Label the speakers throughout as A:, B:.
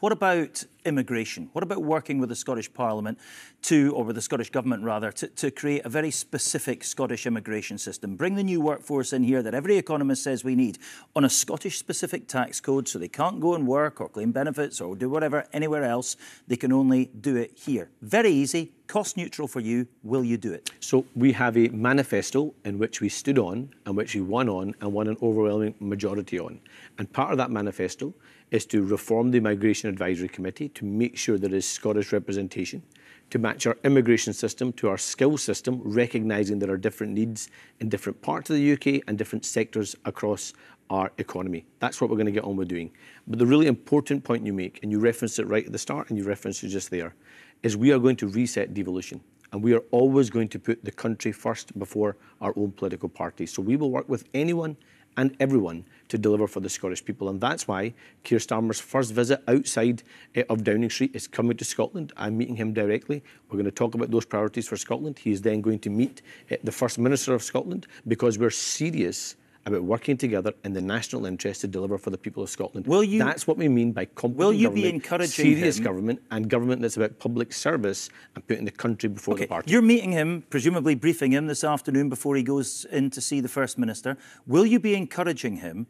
A: What about immigration? What about working with the Scottish Parliament or with the Scottish Government rather, to create a very specific Scottish immigration system? Bring the new workforce in here that every economist says we need on a Scottish-specific tax code so they can't go and work or claim benefits or do whatever anywhere else. They can only do it here. Very easy, cost neutral for you. Will you do it?
B: So we have a manifesto in which we stood on and which we won on and won an overwhelming majority on. And part of that manifesto is to reform the Migration Advisory Committee to make sure there is Scottish representation, to match our immigration system to our skills system, recognising there are different needs in different parts of the UK and different sectors across our economy. That's what we're going to get on with doing. But the really important point you make, and you referenced it right at the start and you referenced it just there, is we are going to reset devolution. And we are always going to put the country first before our own political party. So we will work with anyone and everyone to deliver for the Scottish people. And that's why Keir Starmer's first visit outside of Downing Street is coming to Scotland. I'm meeting him directly. We're going to talk about those priorities for Scotland. He is then going to meet the First Minister of Scotland because we're serious about working together in the national interest to deliver for the people of Scotland. That's what we mean by competent government, serious government, and government that's about public service and putting the country before the party.
A: You're meeting him, presumably briefing him this afternoon before he goes in to see the First Minister. Will you be encouraging him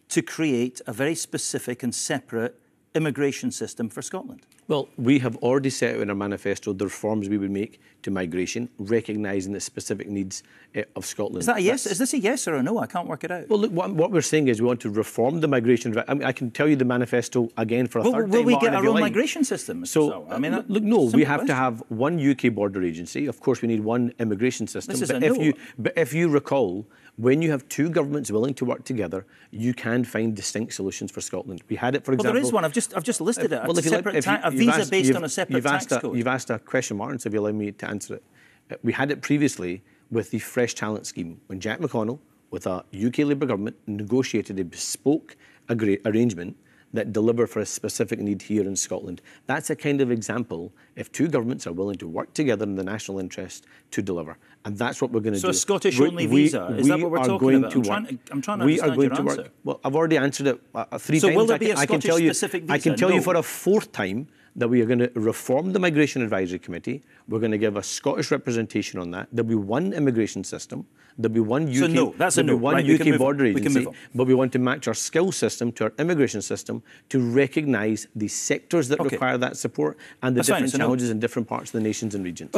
A: to create a very specific and separate immigration system for Scotland?
B: Well, we have already set out in our manifesto the reforms we would make to migration, recognising the specific needs of Scotland.
A: Is that a yes? Is this a yes or a no? I can't work it out.
B: Well, look, what we're saying is we want to reform the migration. I mean, I can tell you the manifesto again for a third time.
A: Will we get our own migration system?
B: So, I mean, look, no, we have to have one UK border agency. Of course, we need one immigration system.
A: This is a no.
B: But if you recall, when you have two governments willing to work together, you can find distinct solutions for Scotland. We had it, for example.
A: Well, there is one. I've just listed it. A visa based on a separate tax code.
B: You've asked a question, Martin, so if you allow me to answer it. We had it previously with the Fresh Talent Scheme, when Jack McConnell, with a UK Labour government, negotiated a bespoke arrangement that deliver for a specific need here in Scotland. That's a kind of example if two governments are willing to work together in the national interest to deliver. And that's what we're going to do.
A: So a Scottish-only visa, is that what we're talking about? I'm trying to understand your answer.
B: Well, I've already answered it 3 times.
A: So will there be a Scottish-specific visa?
B: I can tell you for a 4th time that we are going to reform the Migration Advisory Committee. We're going to give a Scottish representation on that. There'll be one immigration system. There'll be one UK,
A: so no, that's a no.
B: One UK border agency. But we want to match our skills system to our immigration system to recognise the sectors that require that support and the different challenges in different parts of the nations and regions.